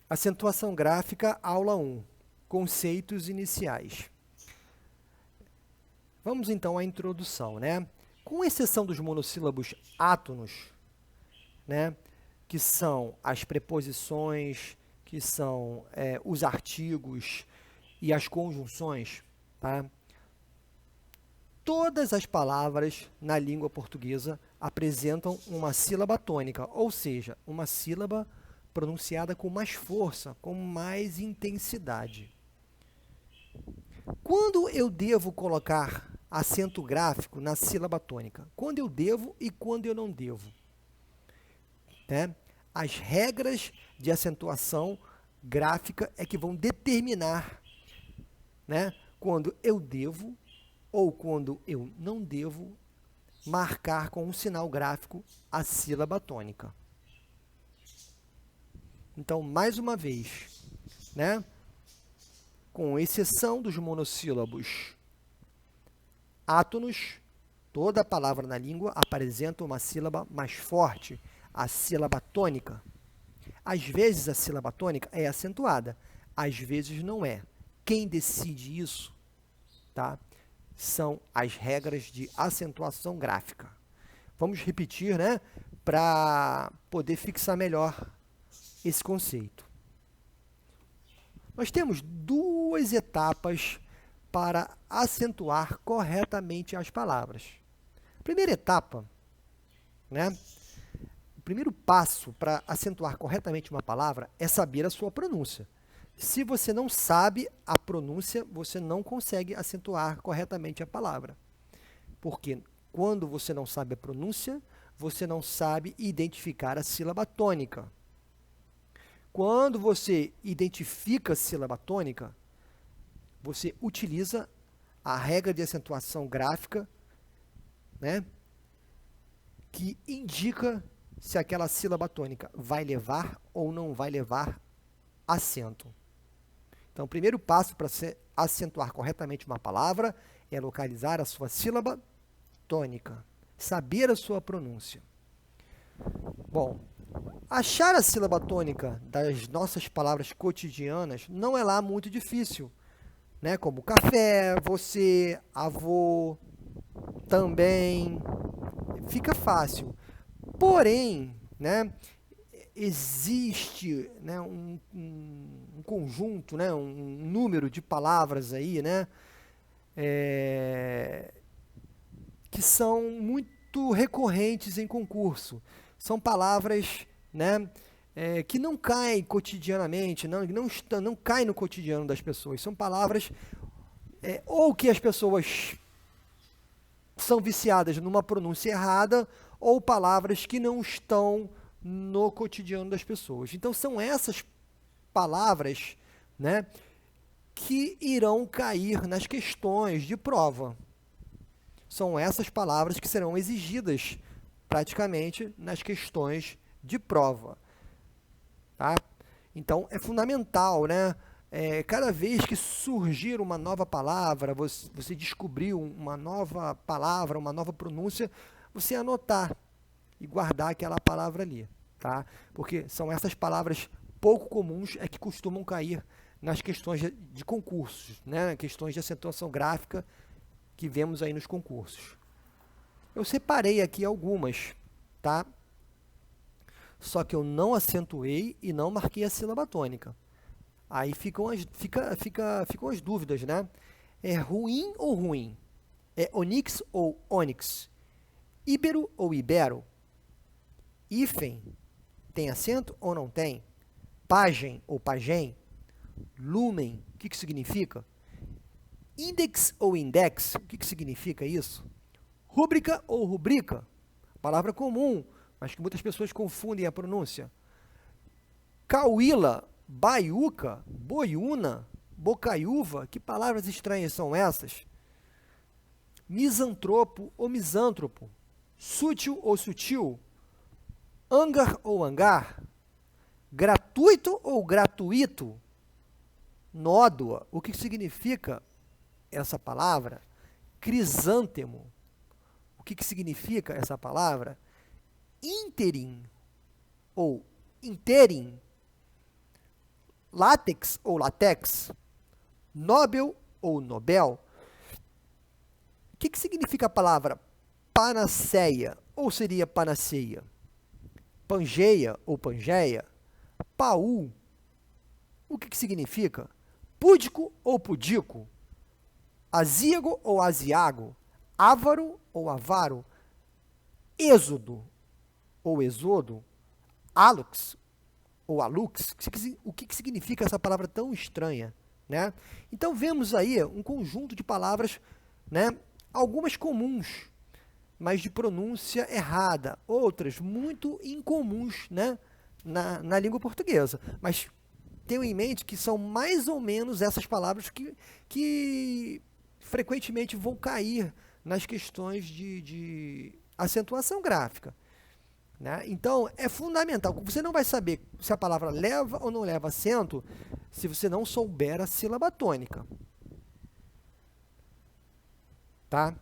Acentuação gráfica, aula 1. Conceitos iniciais. Vamos então à introdução, né? Com exceção dos monossílabos átonos, né? Que são as preposições, que são os artigos e as conjunções, tá? Todas as palavras na língua portuguesa apresentam uma sílaba tônica, ou seja, uma sílaba pronunciada com mais força, com mais intensidade. Quando eu devo colocar acento gráfico na sílaba tônica? Quando eu devo e quando eu não devo? Né? As regras de acentuação gráfica é que vão determinar, né, quando eu devo ou quando eu não devo marcar com um sinal gráfico a sílaba tônica. Então, mais uma vez, né, com exceção dos monossílabos átonos, toda palavra na língua apresenta uma sílaba mais forte, a sílaba tônica. Às vezes a sílaba tônica é acentuada, às vezes não é. Quem decide isso, tá, são as regras de acentuação gráfica. Vamos repetir, né, para poder fixar melhor esse conceito. Nós temos duas etapas para acentuar corretamente as palavras. A primeira etapa, né, o primeiro passo para acentuar corretamente uma palavra é saber a sua pronúncia. Se você não sabe a pronúncia, você não consegue acentuar corretamente a palavra. Porque quando você não sabe a pronúncia, você não sabe identificar a sílaba tônica. Quando você identifica a sílaba tônica, você utiliza a regra de acentuação gráfica, né, que indica se aquela sílaba tônica vai levar ou não vai levar acento. Então, o primeiro passo para acentuar corretamente uma palavra é localizar a sua sílaba tônica, saber a sua pronúncia. Bom, achar a sílaba tônica das nossas palavras cotidianas não é lá muito difícil, né? Como café, você, avô, também, fica fácil. Porém, né, existe, né, um conjunto, né, um número de palavras aí, né, que são muito recorrentes em concurso. São palavras, né, que não caem cotidianamente, não caem no cotidiano das pessoas. São palavras ou que as pessoas são viciadas numa pronúncia errada, ou palavras que não estão no cotidiano das pessoas. Então, são essas palavras, né, que irão cair nas questões de prova. São essas palavras que serão exigidas praticamente nas questões de prova. Tá? Então, é fundamental, né? Cada vez que surgir uma nova palavra, você descobriu uma nova palavra, uma nova pronúncia, você anotar e guardar aquela palavra ali, tá? Porque são essas palavras pouco comuns que costumam cair nas questões de concursos, né? Questões de acentuação gráfica que vemos aí nos concursos. Eu separei aqui algumas, tá? Só que eu não acentuei e não marquei a sílaba tônica. Aí ficam as dúvidas, né? É ruim ou ruim? É onix ou ônix? Íbero ou ibero? Hífen tem acento ou não tem? Pajem ou pagem? Lumen, o que significa? Index ou index, o que significa isso? Rúbrica ou rubrica? Palavra comum, mas que muitas pessoas confundem a pronúncia. Cauíla, baiuca, boiuna, bocaiúva, que palavras estranhas são essas? Misantropo ou misântropo? Sútil ou sutil? Hangar ou hangar? Gratuito ou gratuito? Nódoa, o que significa essa palavra? Crisântemo, o que significa essa palavra? Ínterim ou interim? látex ou latex, Nobel ou Nobel. O que significa a palavra panaceia, ou seria panaceia? Pangeia ou Pangeia? Paul, o que significa? Púdico ou pudico? Azíago ou asiago? Ávaro ou avaro? Êxodo ou exodo? Alux ou alux? O que significa essa palavra tão estranha, né? Então vemos aí um conjunto de palavras, né? Algumas comuns, mas de pronúncia errada, outras muito incomuns, né? na língua portuguesa. Mas tenham em mente que são mais ou menos essas palavras que frequentemente vão cair nas questões de acentuação gráfica, né? Então, é fundamental. Você não vai saber se a palavra leva ou não leva acento se você não souber a sílaba tônica. Tá?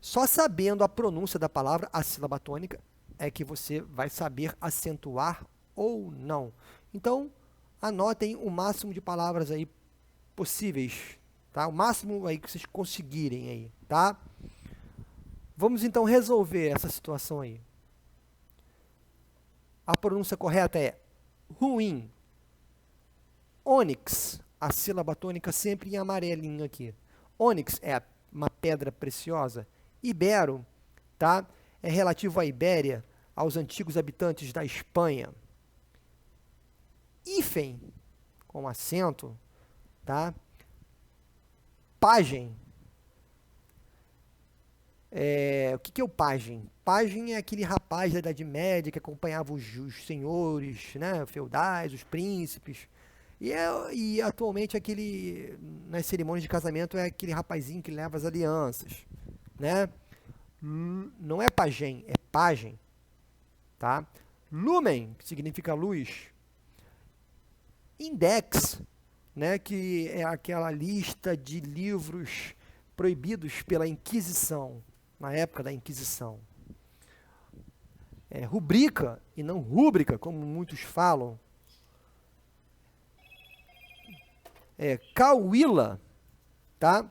Só sabendo a pronúncia da palavra, a sílaba tônica, é que você vai saber acentuar ou não. Então, anotem o máximo de palavras aí possíveis, tá? O máximo aí que vocês conseguirem aí, tá? Vamos então resolver essa situação aí. A pronúncia correta é ruim. Ônix, a sílaba tônica sempre em amarelinho aqui. Ônix é uma pedra preciosa. Ibero, tá? É relativo à Ibéria, aos antigos habitantes da Espanha. Hífen, com acento, tá? Pajem. O que é o pajem? Pajem é aquele rapaz da Idade Média que acompanhava os senhores, né, feudais, os príncipes. E atualmente nas cerimônias de casamento é aquele rapazinho que leva as alianças, né? Não é pajem, é pajem, tá? Lumen, que significa luz. Index, né, que é aquela lista de livros proibidos pela Inquisição, na época da Inquisição. Rubrica e não rúbrica, como muitos falam. Cauíla, tá?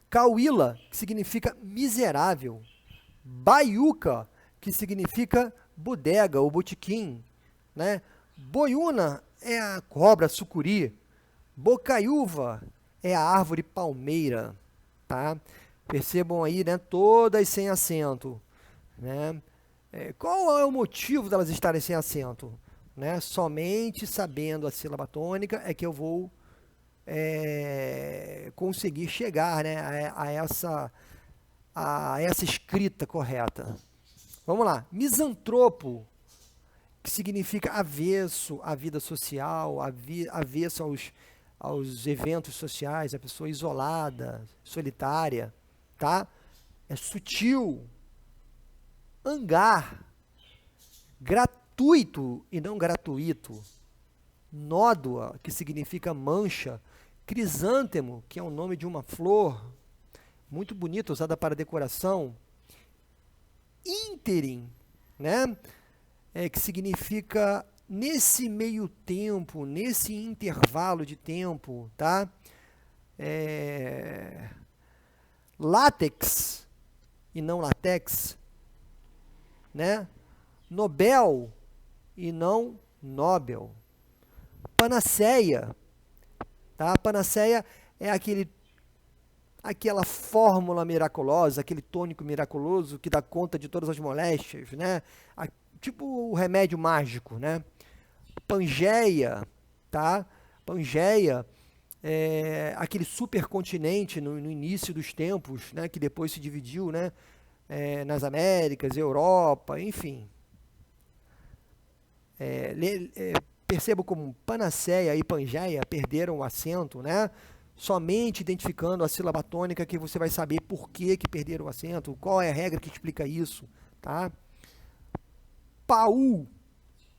Cauíla, que significa miserável. Baiuca, que significa bodega ou botequim, né? Boiúna é a cobra sucuri. Bocaiúva é a árvore palmeira, tá? Percebam aí, né? Todas sem acento, né? Qual é o motivo delas estarem sem acento? Né? Somente sabendo a sílaba tônica é que eu vou conseguir chegar, né, a essa escrita correta. Vamos lá. Misantropo, que significa avesso à vida social, avesso aos eventos sociais, a pessoa isolada, solitária, tá? É sutil. Hangar, gratuito e não gratuito. Nódoa, que significa mancha. Crisântemo, que é o nome de uma flor, muito bonita, usada para decoração. Ínterim, né? Que significa nesse meio tempo, nesse intervalo de tempo, tá? Látex e não latex, né? Nobel e não Nobel. Panaceia, tá? Panaceia é aquela fórmula miraculosa, aquele tônico miraculoso que dá conta de todas as moléstias, né? Tipo o remédio mágico, né? Pangeia, tá? Pangeia é aquele supercontinente no início dos tempos, né? Que depois se dividiu, né? Nas Américas, Europa, enfim. Perceba como Panaceia e Pangeia perderam o acento, né? Somente identificando a sílaba tônica que você vai saber por que perderam o acento, qual é a regra que explica isso, tá? Paul,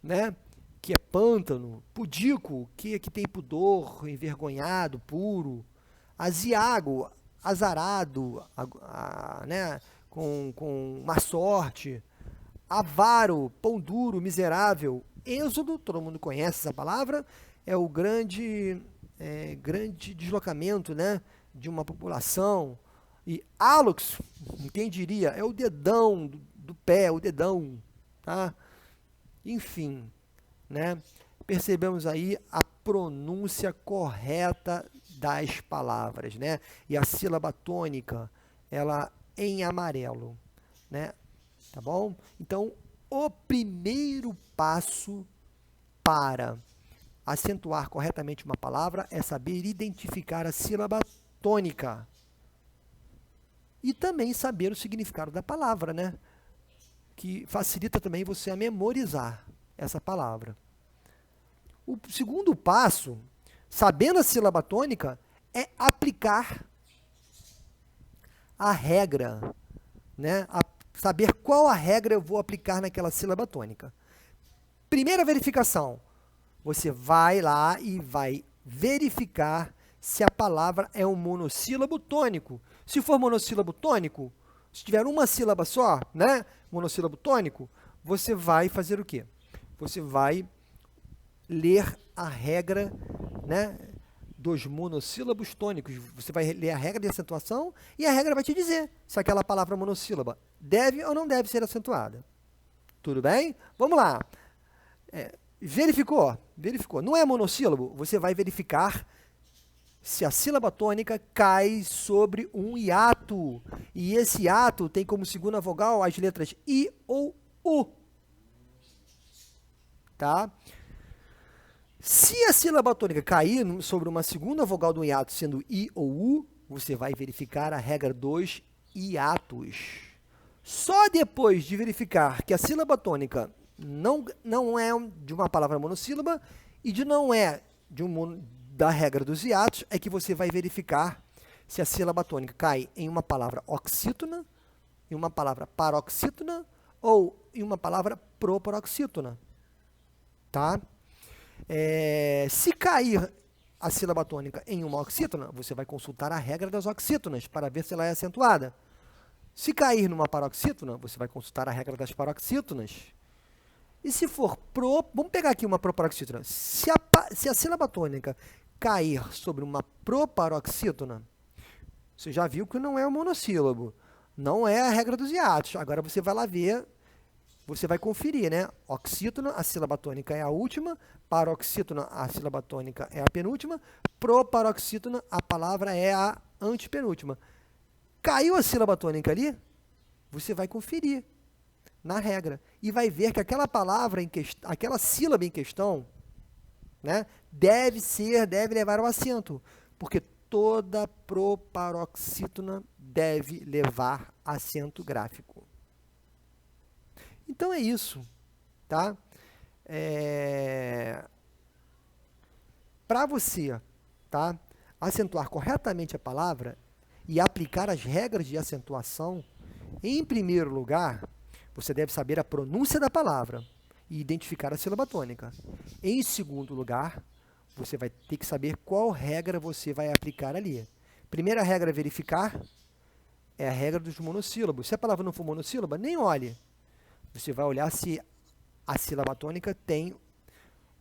né? Que é pântano. Pudico, que tem pudor, envergonhado, puro. Aziago, azarado, né? Com má sorte. Avaro, pão duro, miserável. Êxodo, todo mundo conhece essa palavra, é o grande deslocamento, né, de uma população. E alux, quem diria, é o dedão do pé, o dedão, tá? Enfim, né? Percebemos aí a pronúncia correta das palavras, né? E a sílaba tônica, ela em amarelo, né? Tá bom? Então, o primeiro passo para acentuar corretamente uma palavra é saber identificar a sílaba tônica. E também saber o significado da palavra, né? Que facilita também você a memorizar essa palavra. O segundo passo, sabendo a sílaba tônica, é aplicar a regra, né? Saber qual a regra eu vou aplicar naquela sílaba tônica. Primeira verificação, você vai lá e vai verificar se a palavra é um monossílabo tônico. Se for monossílabo tônico, se tiver uma sílaba só, né, monossílabo tônico, você vai fazer o quê? Você vai ler a regra, né, dos monossílabos tônicos. Você vai ler a regra de acentuação e a regra vai te dizer se aquela palavra monossílaba deve ou não deve ser acentuada. Tudo bem? Vamos lá. Verificou? Verificou. Não é monossílabo? Você vai verificar se a sílaba tônica cai sobre um hiato. E esse hiato tem como segunda vogal as letras I ou U. Tá? Se a sílaba tônica cair sobre uma segunda vogal do hiato, sendo I ou U, você vai verificar a regra dos hiatos. Só depois de verificar que a sílaba tônica não é de uma palavra monossílaba e não é da regra dos hiatos, é que você vai verificar se a sílaba tônica cai em uma palavra oxítona, em uma palavra paroxítona ou em uma palavra proparoxítona. Tá? Se cair a sílaba tônica em uma oxítona, você vai consultar a regra das oxítonas para ver se ela é acentuada. Se cair numa paroxítona, você vai consultar a regra das paroxítonas. E se for vamos pegar aqui uma proparoxítona. Se a sílaba tônica cair sobre uma proparoxítona, você já viu que não é um monossílabo, não é a regra dos hiatos. Agora você vai lá ver, você vai conferir, né? Oxítona, a sílaba tônica é a última, paroxítona, a sílaba tônica é a penúltima, proparoxítona, a palavra é a antepenúltima. Caiu a sílaba tônica ali, você vai conferir na regra e vai ver que aquela palavra aquela sílaba em questão, né, deve levar ao acento, porque toda proparoxítona deve levar acento gráfico. Então é isso, tá? Para você, tá, acentuar corretamente a palavra e aplicar as regras de acentuação, em primeiro lugar, você deve saber a pronúncia da palavra e identificar a sílaba tônica. Em segundo lugar, você vai ter que saber qual regra você vai aplicar ali. Primeira regra a verificar é a regra dos monossílabos. Se a palavra não for monossílaba, nem olhe. Você vai olhar se a sílaba tônica tem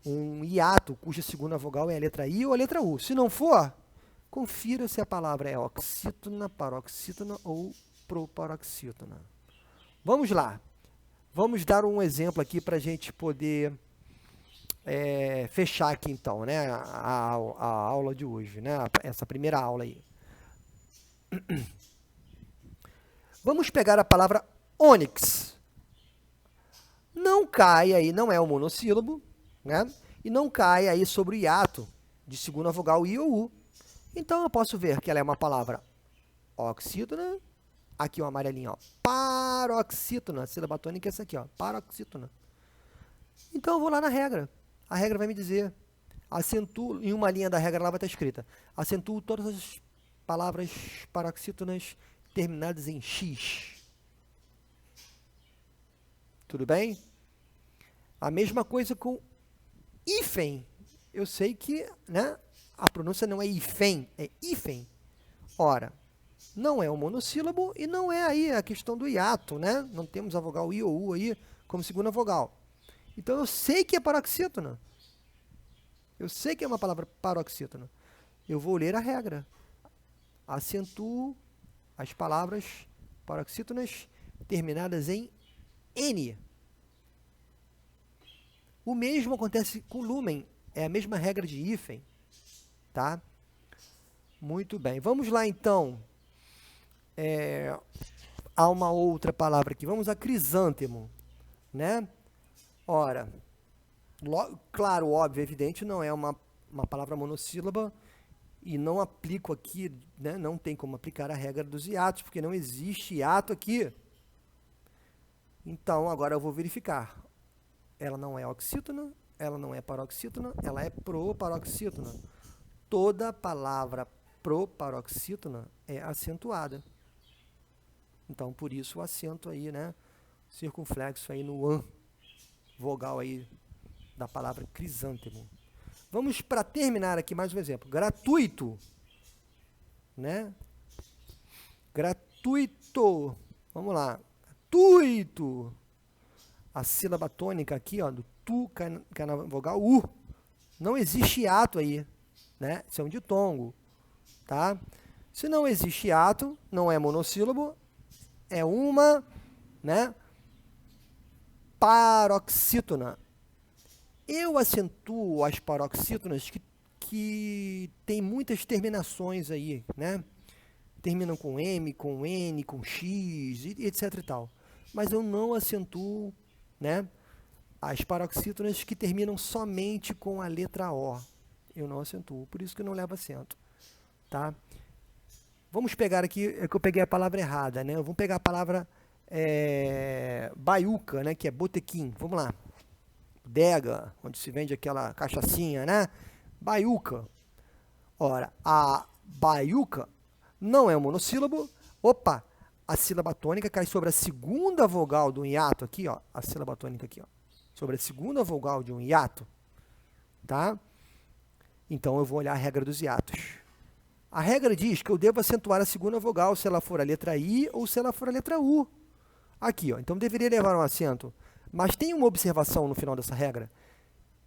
um hiato, cuja segunda vogal é a letra I ou a letra U. Se não for, confira se a palavra é oxítona, paroxítona ou proparoxítona. Vamos lá. Vamos dar um exemplo aqui para a gente poder fechar aqui, então, né, a aula de hoje, né, essa primeira aula aí. Vamos pegar a palavra ônix. Não cai aí, não é um monossílabo, né, e não cai aí sobre o hiato de segunda vogal I ou U. Então, eu posso ver que ela é uma palavra oxítona. Aqui, o amarelinho, ó, paroxítona, a sílaba tônica é essa aqui, ó, paroxítona. Então, eu vou lá na regra. A regra vai me dizer, acentuo, em uma linha da regra lá vai estar escrita, acentuo todas as palavras paroxítonas terminadas em X. Tudo bem? A mesma coisa com hífen. Eu sei que, né, a pronúncia não é hífen, é hífen. Ora, não é um monossílabo e não é aí a questão do hiato, né? Não temos a vogal I ou U aí como segunda vogal. Então, eu sei que é paroxítona. Eu sei que é uma palavra paroxítona. Eu vou ler a regra. Acentuo as palavras paroxítonas terminadas em N. O mesmo acontece com lumen. É a mesma regra de hífen. Tá? Muito bem. Vamos lá, então. Há uma outra palavra aqui. Vamos a crisântemo. Né? Ora, claro, óbvio, evidente, não é uma palavra monossílaba e não aplico aqui, né, não tem como aplicar a regra dos hiatos, porque não existe hiato aqui. Então, agora eu vou verificar. Ela não é oxítona, ela não é paroxítona, ela é proparoxítona. Toda palavra proparoxítona é acentuada. Então, por isso o acento aí, né, circunflexo aí no an, vogal aí da palavra crisântemo. Vamos, para terminar aqui, mais um exemplo. Gratuito. Né? Gratuito. Vamos lá. Gratuito. A sílaba tônica aqui, ó, do tu, cai na vogal U. Não existe hiato aí. Né? Isso é um ditongo. Tá? Se não existe hiato, não é monossílabo, é uma, né, paroxítona. Eu acentuo as paroxítonas que tem muitas terminações aí, né? Terminam com M, com N, com X, etc e tal. Mas eu não acentuo, né, as paroxítonas que terminam somente com a letra O. Eu não acentuo, por isso que não leva acento. Tá? Vamos pegar aqui, é que eu peguei a palavra errada, né? Vamos pegar a palavra baiuca, né, que é botequim. Vamos lá. Bodega, onde se vende aquela cachaçinha, né? Baiuca. Ora, a baiuca não é um monossílabo. Opa, a sílaba tônica cai sobre a segunda vogal do hiato aqui, ó. A sílaba tônica aqui, ó. Sobre a segunda vogal de um hiato, tá? Então, eu vou olhar a regra dos hiatos. A regra diz que eu devo acentuar a segunda vogal se ela for a letra I ou se ela for a letra U. Aqui, ó. Então, deveria levar um acento. Mas tem uma observação no final dessa regra.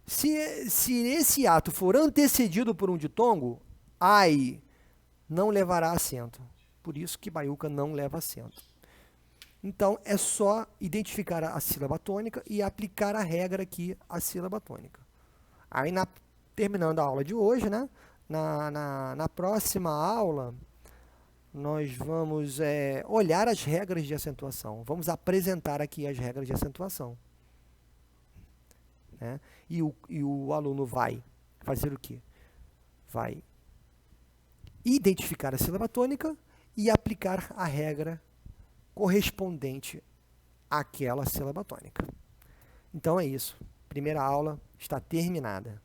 Se esse hiato for antecedido por um ditongo, ai, não levará acento. Por isso que baiuca não leva acento. Então, é só identificar a sílaba tônica e aplicar a regra aqui à sílaba tônica. Aí, terminando a aula de hoje, né, na próxima aula, nós vamos olhar as regras de acentuação. Vamos apresentar aqui as regras de acentuação. Né? E o aluno vai fazer o quê? Vai identificar a sílaba tônica e aplicar a regra correspondente àquela sílaba tônica. Então, é isso. Primeira aula está terminada.